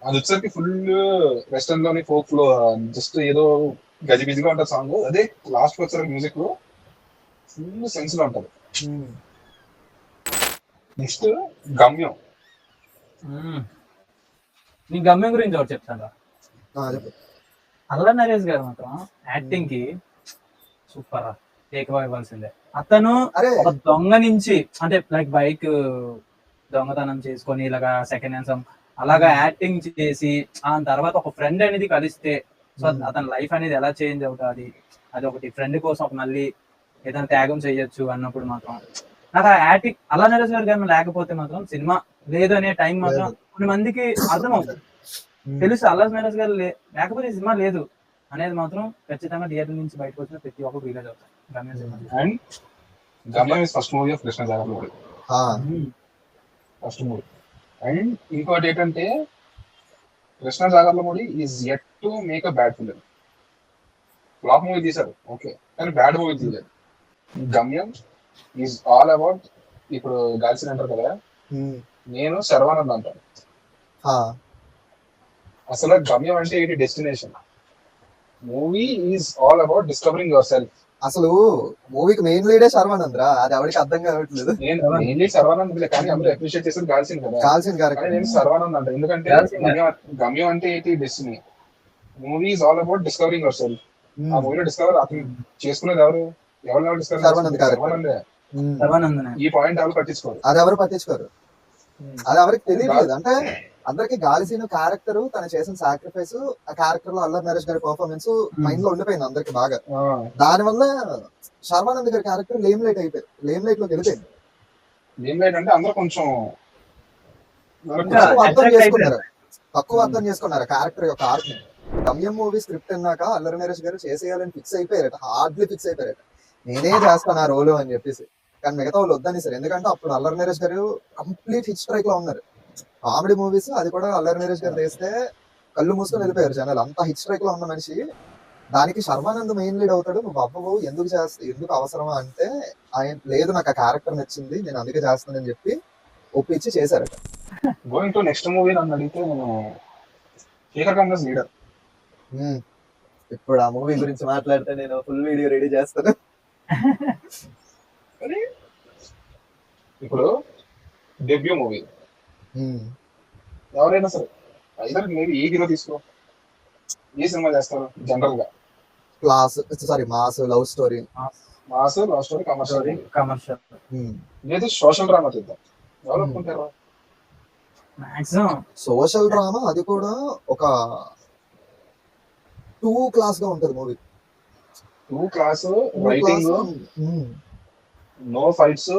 అది వచ్చేసరికి ఫుల్ వెస్టర్న్ లోని ఫోక్ ఫ్లో జస్ట్ ఏదో గజిబిజిగా ఉంటుంది సాంగ్. అదే లాస్ట్ వచ్చేసరికి మ్యూజిక్ ఫుల్ సెన్స్ లో ఉంటుంది. నెక్స్ట్ గమ్యం. నీ గమ్యం గురించి ఒకటి చెప్తాను. అల్లా నరేష్ గారు మాత్రం యాక్టింగ్ కి సూపర్ టేక్ ఇవ్వాల్సిందే. అతను ఒక దొంగ నుంచి అంటే లైక్ బైక్ దొంగతనం చేసుకొని ఇలాగా సెకండ్ హ్యాండ్ అలాగా యాక్టింగ్ చేసి ఆ తర్వాత ఒక ఫ్రెండ్ అనేది కలిస్తే సో అతని లైఫ్ అనేది ఎలా చేంజ్ అవుతుంది, అది ఒకటి ఫ్రెండ్ కోసం మళ్ళీ ఏదైనా త్యాగం చేయొచ్చు అన్నప్పుడు మాత్రం నాకు ఆ యాక్టింగ్ అల్లా నరేష్ గారు కానీ లేకపోతే మాత్రం సినిమా లేదు అనే టైం మాత్రం కొన్ని మందికి అర్థం అవుతుంది. తెలుసు అల్లా నరేష్ గారు లేకపోతే సినిమా లేదు అనేది మాత్రం ఖచ్చితంగా థియేటర్ నుంచి బయటకు వచ్చిన ప్రతి ఒక్కరు రిలీజ్ అవుతారు. గమ్యం is first movie of Krishna Jagarlamudi, first movie. And ఇంకోటి ఏంటంటే Krishna Jagarlamudi is yet to make a bad film. Flop movie తీశారు ఓకే, కానీ బ్యాడ్ మూవీ తీయలేదు. గమ్యం ఈజ్ ఆల్ అబౌట్ ఇప్పుడు గాల్సిన్ అంటారు కదా, నేను శర్వానంద్ అంటాను. అసలు గమ్యం అంటే ఏంటి destination, movie is all about discovering your self. అసలు మూవీకి మెయిన్ లీడే శర్వానంద్ రా, అది ఎవరికి అర్థం కావట్లేదు. నేను శర్వానంద్ కానీ అందరూ అప్రిషియేట్ చేసేది గాల్సిన్ కదా, కాల్సిన గారు నేను శర్వానంద్ అంట. ఎందుకంటే గమ్యం అంటే ఏంటి destiny, movie is all about discovering your self. ఆ మూవీలో డిస్కవర్ అతను చేసుకునేది ఎవరు డిస్కవర్ ఈ పాయింట్ ఎవరు పట్టించుకోరు, అది ఎవరు పట్టించుకోరు, అది ఎవరికి తెలియలేదు. అంటే అందరికి గాలిసీన క్యారెక్టర్ తను చేసిన సాక్రిఫైస్, ఆ క్యారెక్టర్ లో అల్లరి నరేష్ గారి పర్ఫార్మెన్స్ మైండ్ లో ఉండిపోయింది అందరికి బాగా. దాని వల్ల శర్వానంద్ గారి క్యారెక్టర్ లేమ్ లైట్ అయిపోయింది, లేమ్ లైట్ లోకి వెళ్ళిపోయింది. లేమ్ లైట్ అంటే అందరూ కొంచెం తక్కువ అర్థం చేసుకున్నారు క్యారెక్టర్ యొక్క ఆర్ట్ ని. గమ్యం మూవీ స్క్రిప్ట్ అన్నాక అల్లరి నరేష్ గారు చేసేయాలని ఫిక్స్ అయిపోయారట, హార్డ్లీ ఫిక్స్ అయిపోయారట, నేనే చేస్తాను ఆ రోల్ అని చెప్పేసి. కానీ మిగతా వాళ్ళు వద్దని సార్, ఎందుకంటే అప్పుడు అల్లరి నరేష్ గారు కంప్లీట్ హిట్ స్ట్రైక్ లో ఉన్నారు. కామెడీ మూవీస్ అది కూడా అల్లరి నరేష్ గారు చేస్తే కళ్ళు మూసుకొని వెళ్ళిపోయారు జనాలు, అంత హిట్ స్ట్రైక్ లో ఉన్న మనిషి. దానికి శర్వానంద్ మెయిన్ లీడ్ అవుతాడు. నువ్వు అవ్వవు, ఎందుకు అవసరమా అంటే ఆయన లేదు నాకు ఆ క్యారెక్టర్ నచ్చింది నేను అందుకే చేస్తానని చెప్పి ఒప్పించి చేశారట. గోయింగ్ టు నెక్స్ట్ మూవీ నన్ను అడిగితే నేను శేఖర్ కమలాస్ లీడర్. ఇప్పుడు ఆ మూవీ గురించి మాట్లాడితే నేను ఫుల్ వీడియో రెడీ చేస్తాను. ఇప్పుడు డెబ్యూ మూవీ ఎవరైనా సరే ఐదర్ మేబీ ఏ హీరో తీసుకో, ఏ సినిమా చేస్తారు జనరల్ గా? మాస్ లవ్ స్టోరీ, కమర్షియల్ లేదు సోషల్ డ్రామా తీద్దాం, ఎవరు ఒప్పుకుంటారు? మాక్సిమం సోషల్ డ్రామా, అది కూడా ఒక 2 క్లాస్ గా ఉంటది movie. 2 class writing, no fights,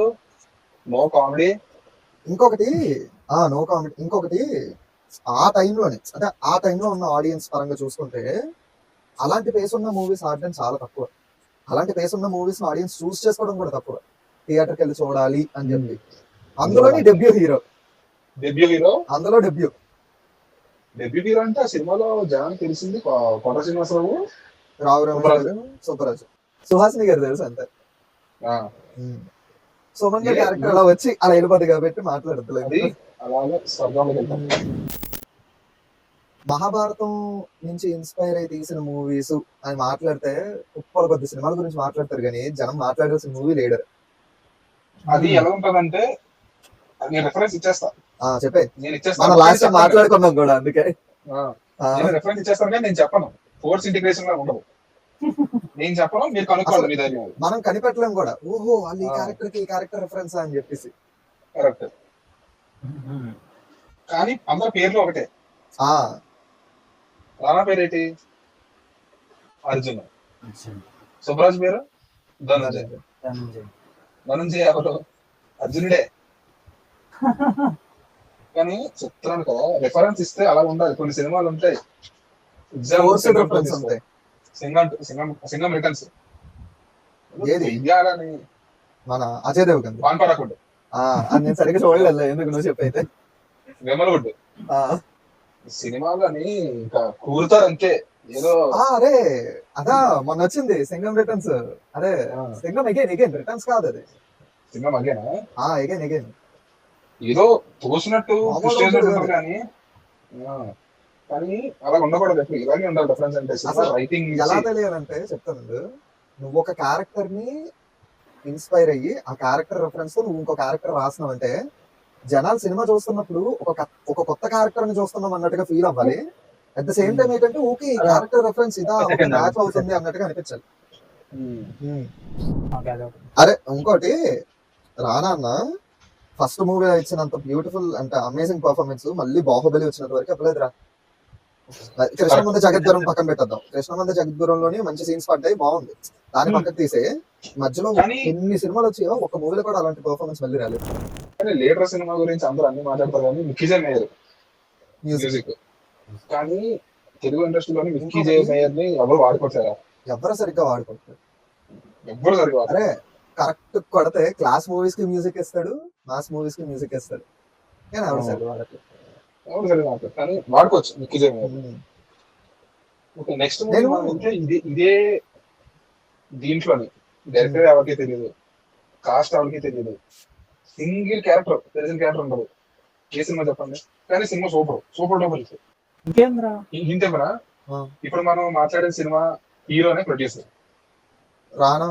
no comedy. ఇంకొకటి నో కామెడీ. ఇంకొకటి ఆ టైంలోనే అంటే ఆ టైంలో ఉన్న ఆడియన్స్ పరంగా చూసుకుంటే అలాంటి పేస్ ఉన్న మూవీస్ ఆడడం చాలా తక్కువ. అలాంటి పేస్ ఉన్న మూవీస్ ఆడియన్స్ చూస్ చేసుకోవడం కూడా తక్కువ, థియేటర్కి వెళ్ళి చూడాలి అని చెప్పి. అందులోని డెబ్యూ హీరో అందులో డెబ్యూ హీరో అంటే ఆ సినిమాలో జనానికి తెలిసింది కొత్త శ్రీనివాసరావు, రావు సుబ్బరాజు, సుహాసిని గారు తెలుసు అంతే. సుమన్ గారి క్యారెక్టర్ అలా వచ్చి అలా వెళ్ళిపోద్ది కాబట్టి మాట్లాడలేదు. మహాభారతం నుంచి ఇన్స్పైర్ అయి తీసిన మూవీస్ అని మాట్లాడితే ఉప్పల కొద్ది సినిమాల గురించి మాట్లాడతారు కానీ జనం మాట్లాడాల్సిన మూవీ లీడర్. అది ఎలా ఉంటదంటే నేను రెఫరెన్స్ ఇచ్చేస్తా, చెప్పే మనం లాస్ట్ టైం మాట్లాడుకున్నాం కూడా, అందుకే రెఫరెన్స్ ఇచ్చేస్తాను కానీ నేను చెప్పను, ఫోర్స్ ఇంటిగ్రేషన్ లా ఉండదు, నేను చెప్పను, మీరు కనుక్కోవాలి మీ ధైర్యం. మనం కనిపెట్టలేం కూడా, ఓహో వాళ్ళు ఈ క్యారెక్టర్ కి ఈ క్యారెక్టర్ రెఫరెన్స్ అని చెప్పేసి. కరెక్ట్. ఉమ్. కానీ అందరి పేర్లు ఒకటే. ఆ రానా పేరు ఏంటి? అర్జున్. అర్జున్. సుబ్బరాజ్ పేరు ధనుంజయ్. ధనంజయ్. ధనుంజయ్ ఎవరు? అర్జునుడే. కానీ చెప్తున్నాను కదా, రిఫరెన్స్ ఇస్తే అలా ఉండాలి. కొన్ని సినిమాలు ఉంటాయి, ఫోర్స్ ఎగ్జాంపుల్ రిఫరెన్స్ ఉంటాయి. సింగం రిటర్న్స్ ఏది? వెయ్యాలని మన అజయ్ దేవగన్. పాన్పరాకుండు, అది నేను సరిగ్గా చూడలేదు, ఎందుకు నువ్వు చెప్పైతే. విమలవుడ్ సినిమాలని ఇంకా కూరుతారు అంతే. ఏదో అరే అదా మొన్న వచ్చింది సింగం రిటర్న్స్. అదే సింగం ఎగైన్ రిటర్న్స్ కాదు అది. సింగం అగేనా ఎగైన్ ఏదో తోసినట్టు మామూలుగా పుష్ చేసినట్టు ఉండదు ఉంటుంది కానీ కానీ అలా ఉండకూడదు. ఎప్పుడు ఇలాగే ఉండాలి డిఫరెన్స్ అంటే. సినిమా అసలు రైటింగ్ ఎలా తెలియాలంటే చెప్తాను, నువ్వు ఒక క్యారెక్టర్ ని ఇన్స్పైర్ అయ్యి ఆ క్యారెక్టర్ రెఫరెన్స్ తో నువ్వు ఇంకో క్యారెక్టర్ రాసినావు అంటే జనాలు సినిమా చూస్తున్నప్పుడు ఒక కొత్త క్యారెక్టర్ ని చూస్తున్నాం అన్నట్టుగా ఫీల్ అవ్వాలి. అట్ ద సేమ్ టైం ఏంటంటే ఓకే ఈ క్యారెక్టర్ రెఫరెన్స్ ఇదా మ్యాచ్ అవుతుంది అన్నట్టుగా అనిపించాలి. అరే ఇంకోటి, రానా అన్న ఫస్ట్ మూవీ ఇచ్చినంత బ్యూటిఫుల్ అంటే అమేజింగ్ పర్ఫార్మెన్స్ మళ్ళీ బాహుబలి వచ్చినంత వరకు చెప్పలేదురా. కృష్ణమంద జగద్గురం పక్కన పెట్టద్దాం. కృష్ణమంద జగద్గురంలోని మంచి సీన్స్ పడ్డాయి, బాగుంది. దాని పక్కన తీసే మధ్యలో ఎన్ని సినిమాలు వచ్చాయో ఒక మూవీలో కూడా అలాంటి పర్ఫార్మెన్స్ మళ్ళీ రాలేదు. కానీ లీడర్ సినిమా గురించి అందరూ అన్ని మాట్లాడతారు కానీ మిక్కీ జే మేయర్ మ్యూజిక్. కానీ తెలుగు ఇండస్ట్రీలోని మిక్కీ జే మేయర్ ని ఎవరు వాడుకోవట్లేరా? ఎవరు సరిగ్గా వాడుకుంటారు? ఎవ్వరు సరిగ్గా అరే కరెక్ట్ కొడితే క్లాస్ మూవీస్ కి మ్యూజిక్ ఇస్తాడు, మాస్ మూవీస్ కి మ్యూజిక్ ఇస్తాడు, కానీ ఎవరు సరిగ్గా వాడట్లేదు. ఎవరు సరిగ్గా వాడతారు కానీ వాడుకోవచ్చు మిక్కీ జే మేయర్. ఓకే, నెక్స్ట్ మూవీ అంటే ఇదే దీంట్లోని డైరెక్టర్ ఎవరికి తెలియదు, కాస్ట్ ఎవరికి తెలియదు, సింగిల్ క్యారెక్టర్ తెలిసిన క్యారెక్టర్ ఉండదు. ఏ సినిమా చెప్పండి, కానీ సినిమా సూపర్ సూపర్ డూపర్. ఇంకేంద్రా ఇంతేమరా ఇప్పుడు మనం మాట్లాడే సినిమా హీరోనే producer, Rana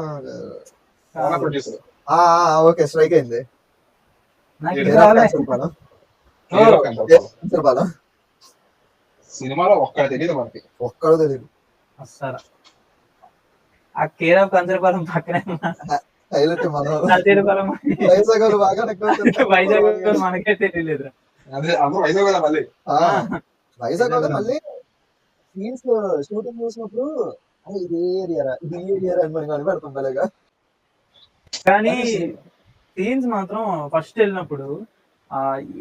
producer. Okay strike అయింది. సినిమాలో ఒక్కడ తెలియదు మనకి, ఒక్కడో తెలియదు అస్సలు. ఆ కేర్ ఆఫ్ కంచరపాలెం పక్కనే హైలైట్ మనం కంచరపాలెం వైజాగ్ బాగా వైజాగ్ మనకే తెలియలేదు. అదే అందరూ వైజాగ్ కదా మళ్ళీ. వైజాగ్ మళ్ళీ సీన్స్ షూటింగ్ చూసినప్పుడు ఇదే ఏరియా అని మనం కనిపెడతాం భలేగా. కానీ సీన్స్ మాత్రం ఫస్ట్ వెళ్ళినప్పుడు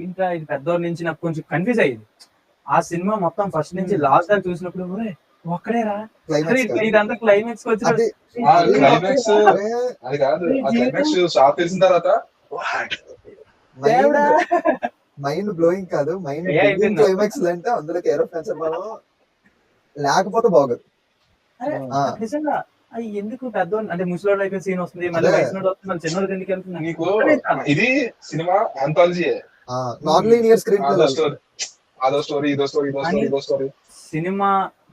ఇంకా ఇది పెద్దోళ్ళ నుంచి నాకు కొంచెం కన్ఫ్యూజ్ అయ్యింది. ఆ సినిమా మొత్తం ఫస్ట్ నుంచి లాస్ట్ దాకా చూసినప్పుడు ఒక్కడేరా ఇదంతా క్లైమాక్స్ వచ్చిన క్లైమాక్స్ అది కాదు. ఆ క్లైమాక్స్ షాప్ తెలిసిన తర్వాత మైండ్ బ్లోయింగ్ కాదు, మైండ్ క్లైమాక్స్ అంటే అందులో కేర్ ఆఫ్ కంచరపాలెం లేకపోతే బాగోదు. నిజంగా అది ఎందుకు పెద్దోళ్ళు అంటే ముసలోళ్ళు అయిపోయి సీన్ వస్తుంది, మళ్ళీ వయసులోడు వస్తుంది, మళ్ళీ చిన్నోళ్ళు ఎందుకు వెళ్తుంది. నీకు ఇది cinema anthology, non linear screen play. అదో స్టోరీ ఇదో స్టోరీ ఇదో స్టోరీ ఇదో స్టోరీ. సినిమా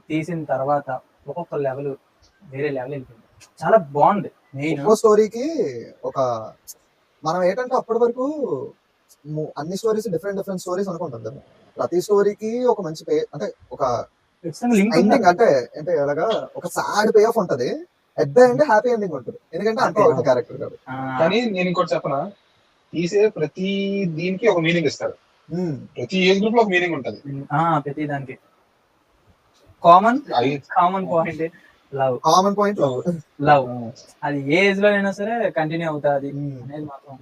తీసిన తర్వాత ఒక్కొక్క లెవెల్ వేరే లెవెల్ వెళ్ళిపోయింది, చాలా బాగుంది. ఒక్కో స్టోరీకి ఒక మనం ఏంటంటే అప్పటి వరకు అన్ని స్టోరీస్ డిఫరెంట్ స్టోరీస్ అనుకుంటాం కదా. ప్రతి స్టోరీకి ఒక మంచి అంటే ఒక ఎండింగ్ అంటే ఎలాగా ఒక సాడ్ పే ఆఫ్ ఉంటది, at the end happy ending ఉంటుంది, ఎందుకంటే అంత ఒక క్యారెక్టర్ కాదు. కానీ నేను ఇంకోటి చెప్పనా, తీసే ప్రతి దీనికి ఒక మీనింగ్ ఇస్తాడు. ప్రతి ఏజ్ గ్రూప్ లో ఒక మీనింగ్ ఉంటది. ప్రతి దానికి common point love. Common point love అది ఏ ఏజ్ లో అయినా సరే కంటిన్యూ అవుతుంది అనేది మాత్రం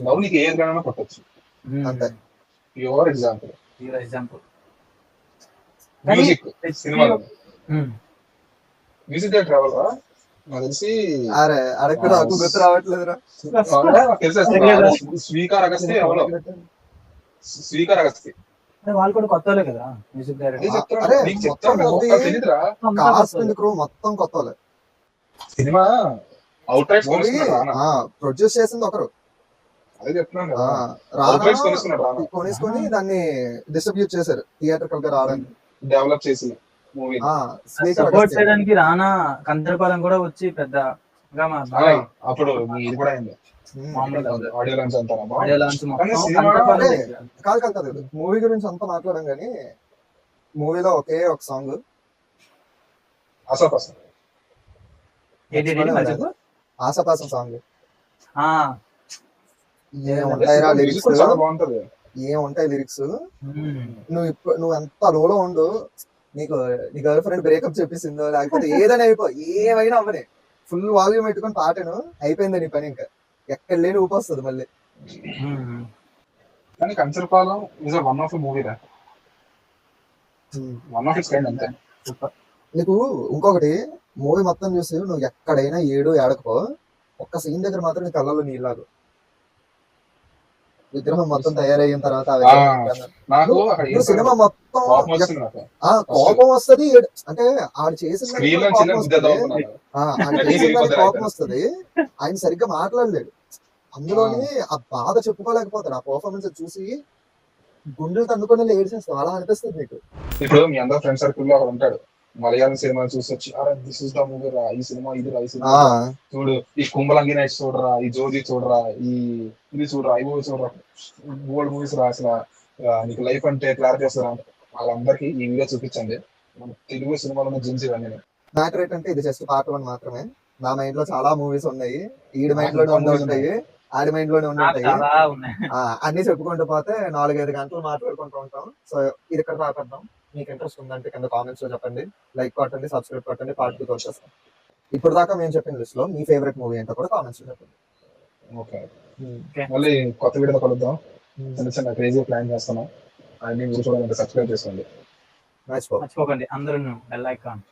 లవ్ నీకు ఏ ఏజ్ లోనైనా కొట్టచ్చు. అంతే. యువర్ ఎగ్జాంపుల్ మ్యూజిక్ సినిమాలో మ్యూజిక్ డైరెక్టర్ రావాలా నాకు తెలిసి. అరే అడగ నాకు గుర్తు రావట్లేదురా. స్వీకార్ అగస్తి ఎవరో, స్వీకార్ అగస్తి వాళ్ళు కూడా కొత్త కదా మ్యూజిక్ మొత్తం కొత్త. సినిమా అవుట్ రైట్ ప్రొడ్యూస్ చేసింది ఒకరు, అదే చెప్తున్నాను కొనేసుకొని దాన్ని డిస్ట్రిబ్యూట్ చేశారు థియేటర్ గా రావడానికి, డెవలప్ చేసి మూవీ సపోర్ట్ చేయడానికి. రానా కంచరపాలెం కూడా వచ్చి పెద్ద అప్పుడు ఇది కూడా అయింది. ఆడియో లాంచ్ అంతా కాదు మూవీ గురించి అంతా మాట్లాడడం కానీ మూవీలో ఒకే ఒక సాంగ్ ఆశాపాసం సాంగ్ బాగుంటది. ఏముంటాయి లిరిక్స్. మ్మ్. నువ్వు ఎంత లోలో ఉండు, నీకు నీ గర్ల్ ఫ్రెండ్ బ్రేకప్ చెప్పేసిందో లేకపోతే ఏదైనా ఏమైనా అవ్వని, ఫుల్ వాల్యూమ్ పెట్టుకొని పాటను అయిపోయింది నీ పని. ఇంకా ఎక్కడ లేని ఊపి వస్తుంది మళ్ళీ. మ్మ్. కానీ Kancharapalem is one of movie రా, వన్ ఆఫ్ ఇట్స్ కైండ్ అంతే. సూపర్. నీకు ఇంకొకటి, మూవీ మొత్తం చూసి నువ్వు ఎక్కడైనా ఏడకపో, ఒక్క సీన్ దగ్గర మాత్రం నీ కళ్ళలో నీళ్ళాగు. విగ్రహం మొత్తం తయారయిన తర్వాత ఆ విగ్రహం నాకు అక్కడ నువ్వు సినిమా మొత్తం కోపం వచ్చింది నాకు. కోపం వస్తది. అంటే ఆడు చేసిన స్క్రీన్ లో దానికి చిన్న కోపం గుద్దేద్దాం వస్తది. అనుకున్నాను. ఆయన చేసిన దానికి కోపం వస్తది. ఆయన సరిగ్గా మాట్లాడలేడు అందులోని. ఆ బాధ చెప్పుకోలేకపోతాడు. ఆ పర్ఫార్మెన్స్ చూసి గుండెలు తన్నుకొని ఏడ్చేస్తావు, అలా అనిపిస్తుంది నీకు. ఇప్పుడు మీ అందరు ఫ్రెండ్ సర్కిల్ లో ఒకడు ఉంటాడు, మలయాళం సినిమా చూసి వచ్చి అరే దిస్ ఇస్ ద మూవీ రా, ఈ సినిమా ఇది రా, ఈ సినిమా చూడు, ఈ కుంభలంగి నైట్స్ చూడరా, ఈ జోజీ చూడరా, ఇది చూడరా, ఈ మూవీ చూడరా, ఓల్డ్ మూవీస్ రా, అసలు నీకు లైఫ్ అంటే క్లారిటీ వస్తుందా అంటే వాళ్ళందరికీ ఈ వీడియో చూపించండి. మన తెలుగు సినిమాలో జిన్స్ ఇవన్నీ. మ్యాటర్ ఏంటంటే ఇది జస్ట్ పార్ట్ 1 మాత్రమే. నా మైండ్ లో చాలా మూవీస్ ఉన్నాయి, ఈడి మైండ్ లోనే ఉండి ఉంటాయి, ఆడి మైండ్ లోనే ఉండి ఉంటాయి. చాలా ఉన్నాయి. అన్ని చెప్పుకుంటూ పోతే 4-5 గంటలు మాట్లాడుకుంటూ ఉంటాం. సో ఇది ఇక్కడ రాపేద్దాం. మీకు ఇంట్రెస్ట్ ఉందంటే కింద కామెంట్స్ లో చెప్పండి, లైక్ కొట్టండి, సబ్స్క్రైబ్ కొట్టండి. పార్ట్ 2 వచ్చేస్తాం. ఇప్పుడు దాకా మేము చెప్పిన లిస్ట్ లో మీ ఫేవరెట్ మూవీ ఏంటో కూడా కామెంట్స్ లో చెప్పండి. ఓకే, మళ్ళీ కొత్త వీడియో కలుద్దాం. చిన్న చిన్న క్రేజీ ప్లాన్ చేస్తున్నాం, అన్ని మీరు చూడాలంటే సబ్స్క్రైబ్ చేసుకోండి. మర్చిపో. మర్చిపోకండి అందరూ బెల్ ఐకాన్.